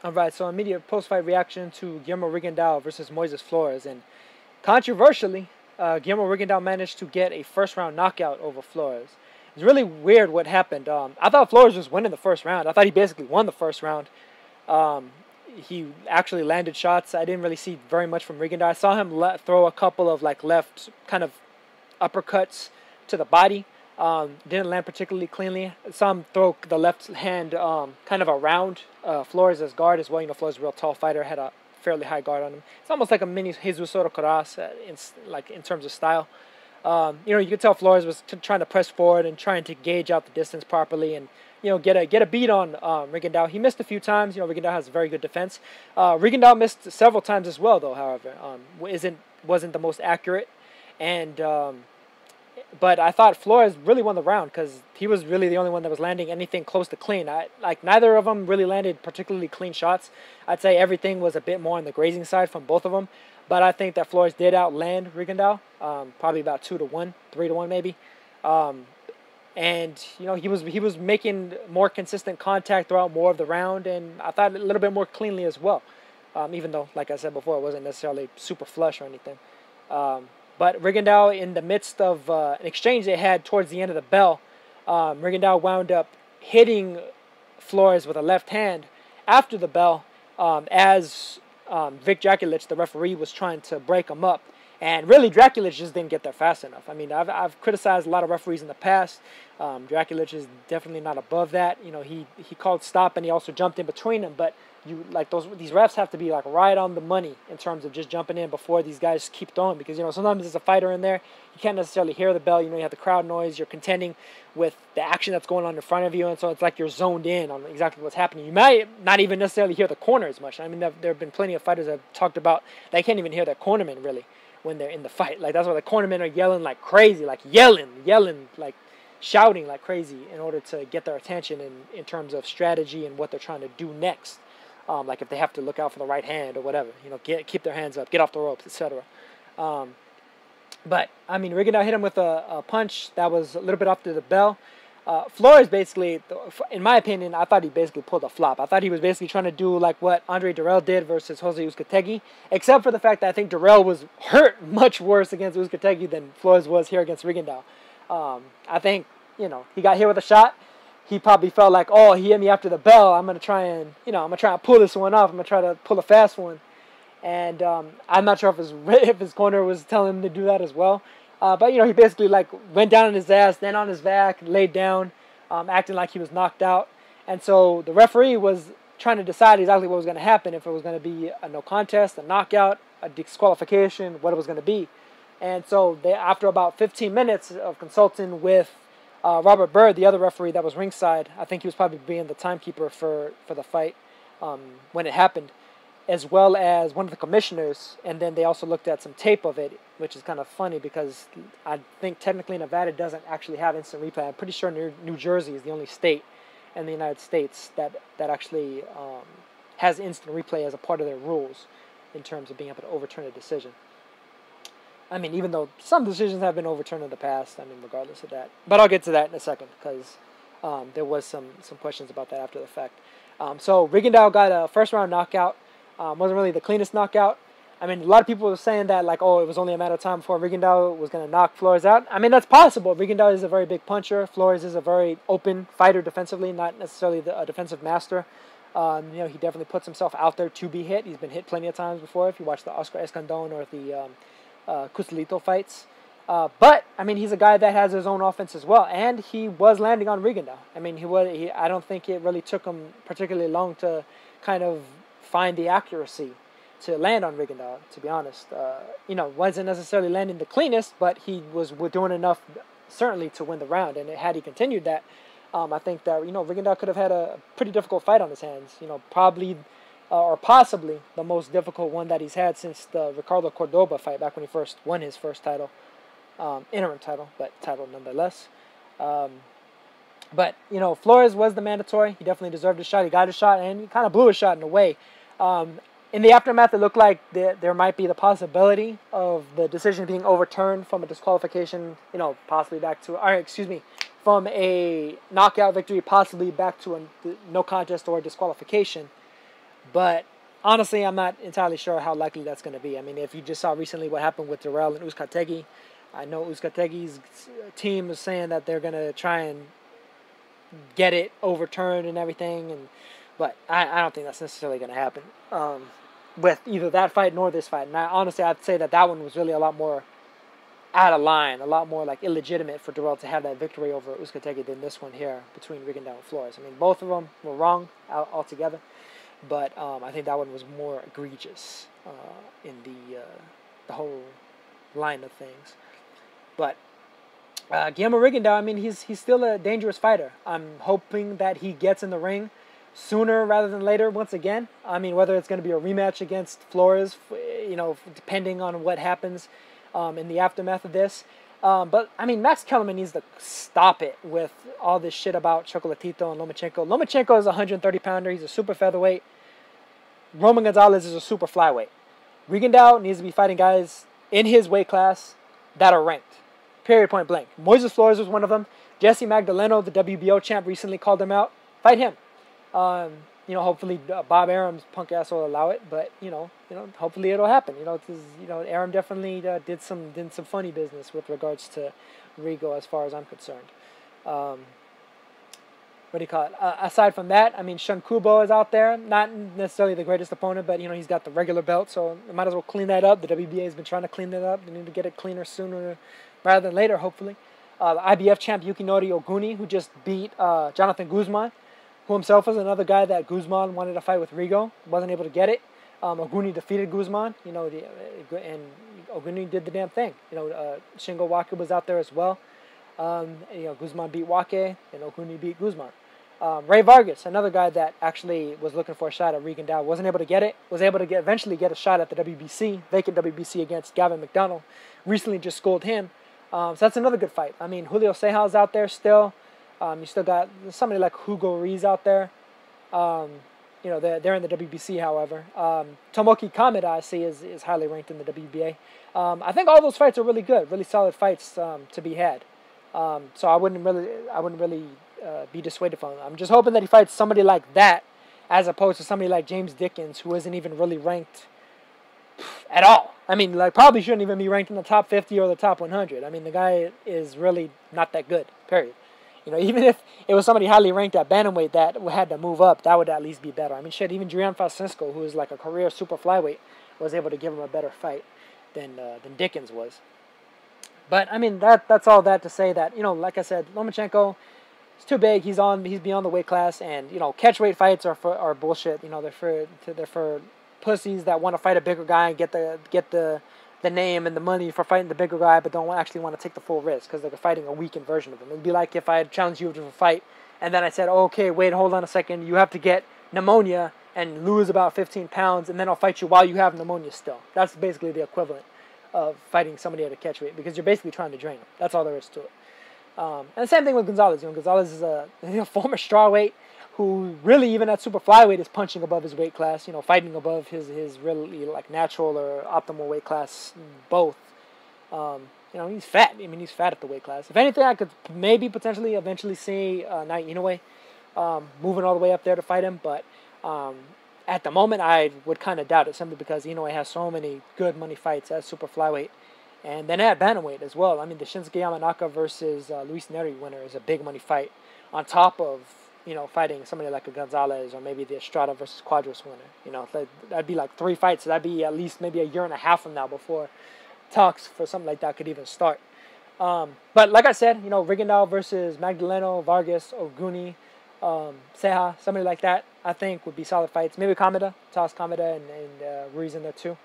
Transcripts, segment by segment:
All right, so immediate post-fight reaction to Guillermo Rigondeaux versus Moises Flores, and controversially, Guillermo Rigondeaux managed to get a first-round knockout over Flores. It's really weird what happened. I thought Flores was winning the first round. I thought he basically won the first round. Um, he actually landed shots. I didn't really see very much from Rigondeaux. I saw him throw a couple of like left kind of uppercuts to the body. Didn't land particularly cleanly. Some throw the left hand kind of around Flores' guard as well. You know, Flores is a real tall fighter, had a fairly high guard on him. It's almost like a mini Jesus Soto Coraz in terms of style. You know, you could tell Flores was trying to press forward and trying to gauge out the distance properly and, you know, get a beat on Rigondeaux. He missed a few times. You know, Rigondeaux has very good defense. Rigondeaux missed several times as well, though. However, wasn't the most accurate, and but I thought Flores really won the round because he was really the only one that was landing anything close to clean. Like neither of them really landed particularly clean shots. I'd say everything was a bit more on the grazing side from both of them. But I think that Flores did outland Rigondeaux, probably about 2-1, 3-1 maybe. And you know he was making more consistent contact throughout more of the round, and I thought a little bit more cleanly as well. Even though, like I said before, it wasn't necessarily super flush or anything. But Rigondeaux, in the midst of an exchange they had towards the end of the bell, Rigondeaux wound up hitting Flores with a left hand after the bell as Vic Draculich, the referee, was trying to break him up. And really, Draculich just didn't get there fast enough. I mean, I've criticized a lot of referees in the past. Draculich is definitely not above that. You know, he called stop and he also jumped in between them. But these refs have to be like right on the money in terms of just jumping in before these guys keep throwing, because you know sometimes there's a fighter in there, you can't necessarily hear the bell. You know, you have the crowd noise, you're contending with the action that's going on in front of you, and so it's like you're zoned in on exactly what's happening. You might not even necessarily hear the corner as much. I mean, there have been plenty of fighters that have talked about they can't even hear their cornerman really when they're in the fight. Like that's why the cornermen are yelling like crazy, like yelling like shouting like crazy in order to get their attention in terms of strategy and what they're trying to do next. Like if they have to look out for the right hand or whatever, you know, keep their hands up, get off the ropes, etc. But I mean, Rigondeaux hit him with a punch that was a little bit after the bell. Flores basically, in my opinion, I thought he basically pulled a flop. I thought he was basically trying to do like what Andre Durrell did versus Jose Uzcategui, except for the fact that I think Durrell was hurt much worse against Uzcategui than Flores was here against Rigondeaux. I think, you know, he got hit with a shot. He probably felt like, oh, he hit me after the bell. I'm gonna try and pull this one off. I'm gonna try to pull a fast one, and I'm not sure if his corner was telling him to do that as well. But you know, he basically like went down on his ass, then on his back, laid down, acting like he was knocked out. And so the referee was trying to decide exactly what was going to happen, if it was going to be a no contest, a knockout, a disqualification, what it was going to be. And so after about 15 minutes of consulting with Robert Bird, the other referee that was ringside, I think he was probably being the timekeeper for the fight when it happened, as well as one of the commissioners, and then they also looked at some tape of it, which is kind of funny because I think technically Nevada doesn't actually have instant replay. I'm pretty sure New Jersey is the only state in the United States that actually has instant replay as a part of their rules in terms of being able to overturn a decision. I mean, even though some decisions have been overturned in the past, I mean, regardless of that. But I'll get to that in a second because there was some questions about that after the fact. So Rigondeaux got a first-round knockout. Wasn't really the cleanest knockout. I mean, a lot of people were saying that, like, oh, it was only a matter of time before Rigondeaux was going to knock Flores out. I mean, that's possible. Rigondeaux is a very big puncher. Flores is a very open fighter defensively, not necessarily a defensive master. You know, he definitely puts himself out there to be hit. He's been hit plenty of times before, if you watch the Oscar Escandón or the Cusilito fights. But, I mean, he's a guy that has his own offense as well, and he was landing on Rigondeaux. I mean, I don't think it really took him particularly long to kind of find the accuracy to land on Rigondeaux, to be honest. You know, wasn't necessarily landing the cleanest, but he was doing enough, certainly, to win the round. And had he continued that, I think that, you know, Rigondeaux could have had a pretty difficult fight on his hands. You know, probably or possibly the most difficult one that he's had since the Ricardo Cordoba fight back when he first won his first title, interim title, but title nonetheless. But, you know, Flores was the mandatory. He definitely deserved a shot. He got a shot, and he kind of blew a shot in a way. In the aftermath, it looked like there might be the possibility of the decision being overturned from a disqualification, you know, possibly back to, from a knockout victory, possibly back to a no contest or a disqualification. But honestly, I'm not entirely sure how likely that's going to be. I mean, if you just saw recently what happened with Dirrell and Uzcategui, I know Uzcategui's team is saying that they're going to try and get it overturned and everything, but I don't think that's necessarily going to happen with either that fight nor this fight. And honestly, I'd say that one was really a lot more out of line, a lot more like illegitimate for Dirrell to have that victory over Uzcategui than this one here between Rigondeaux and Flores. I mean, both of them were wrong altogether, but I think that one was more egregious in the whole line of things. But Guillermo Rigondeaux, I mean, he's still a dangerous fighter. I'm hoping that he gets in the ring sooner rather than later once again. I mean, whether it's going to be a rematch against Flores, depending on what happens in the aftermath of this. But, I mean, Max Kellerman needs to stop it with all this shit about Chocolatito and Lomachenko. Lomachenko is a 130-pounder. He's a super featherweight. Roman Gonzalez is a super flyweight. Rigondeaux needs to be fighting guys in his weight class that are ranked. Period, point blank. Moises Flores was one of them. Jesse Magdaleno, the WBO champ, recently called him out. Fight him. Hopefully Bob Arum's punk ass will allow it, but hopefully it'll happen. Arum definitely did some funny business with regards to Rigo, as far as I'm concerned. Aside from that, I mean, Shun Kubo is out there. Not necessarily the greatest opponent, but he's got the regular belt, so they might as well clean that up. The WBA has been trying to clean that up. They need to get it cleaner sooner rather than later, hopefully. The IBF champ Yukinori Oguni, who just beat Jonathan Guzman, who himself was another guy that Guzman wanted to fight with Rigo, wasn't able to get it. Oguni defeated Guzman, and Oguni did the damn thing. Shingo Wake was out there as well. Guzman beat Wake, and Oguni beat Guzman. Ray Vargas, another guy that actually was looking for a shot at Rigondeaux, wasn't able to get it. Was able to eventually get a shot at the WBC, vacant WBC against Gavin McDonald. Recently just schooled him. So that's another good fight. I mean, Julio Cejal's out there still. You still got somebody like Hugo Ruiz out there. They're in the WBC, however. Tomoki Kameda, I see, is highly ranked in the WBA. I think all those fights are really good, really solid fights to be had. So I wouldn't really be dissuaded from him. I'm just hoping that he fights somebody like that, as opposed to somebody like James Dickens, who isn't even really ranked at all. I mean, probably shouldn't even be ranked in the top 50 or the top 100. I mean, the guy is really not that good, period. Even if it was somebody highly ranked at Bantamweight that had to move up, that would at least be better. I mean, shit, even Drian Francisco, who is like a career super flyweight, was able to give him a better fight than Dickens was. But, I mean, that's all that to say that, like I said, Lomachenko is too big. He's beyond the weight class, and, catchweight fights are bullshit. They're for pussies that want to fight a bigger guy and get the name and the money for fighting the bigger guy, but don't actually want to take the full risk because they're fighting a weakened version of him. It'd be like if I had challenged you to a fight, and then I said, okay, wait, hold on a second, you have to get pneumonia and lose about 15 pounds, and then I'll fight you while you have pneumonia still. That's basically the equivalent of fighting somebody at a catchweight, because you're basically trying to drain them. That's all there is to it. And the same thing with Gonzalez. Gonzalez is a former strawweight who really, even at super flyweight, is punching above his weight class, fighting above his really natural or optimal weight class, both. He's fat. I mean, he's fat at the weight class. If anything, I could maybe potentially eventually see Naoya Inoue moving all the way up there to fight him, but at the moment, I would kind of doubt it, simply because Inoue has so many good money fights at super flyweight, and then at bantamweight as well. I mean, the Shinsuke Yamanaka versus Luis Neri winner is a big money fight, on top of fighting somebody like a Gonzalez, or maybe the Estrada versus Quadros winner. That'd be like 3 fights. So that'd be at least maybe a year and a half from now before talks for something like that could even start. But like I said, Rigondeaux versus Magdaleno, Vargas, Oguni, Ceja, somebody like that, I think would be solid fights. Maybe Kameda, toss Kameda and Ruiz in there too.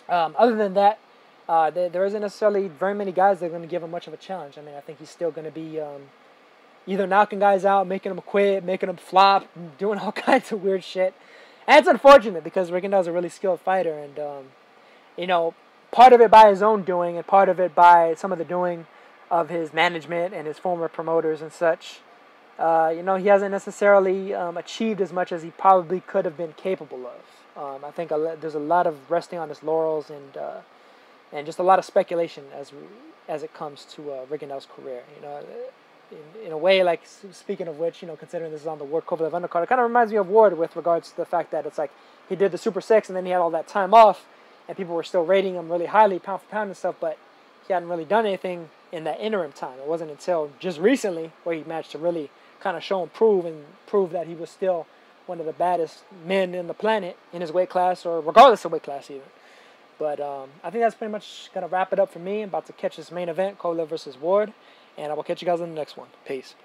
Other than that, there isn't necessarily very many guys that are going to give him much of a challenge. I mean, I think he's still going to be either knocking guys out, making them quit, making them flop, doing all kinds of weird shit. And it's unfortunate, because Rigondeaux is a really skilled fighter, and part of it by his own doing, and part of it by some of the doing of his management and his former promoters and such. He hasn't necessarily achieved as much as he probably could have been capable of. I think there's a lot of resting on his laurels, and just a lot of speculation as it comes to Rigondeaux's career. in a way, like, speaking of which, considering this is on the Ward Kovalev undercard, it kind of reminds me of Ward with regards to the fact that it's like he did the Super 6 and then he had all that time off, and people were still rating him really highly, pound for pound and stuff, but he hadn't really done anything in that interim time. It wasn't until just recently where he managed to really kind of show and prove that he was still one of the baddest men in the planet in his weight class, or regardless of weight class even. But I think that's pretty much going to wrap it up for me. I'm about to catch this main event, Kovalev versus Ward, and I will catch you guys in the next one. Peace.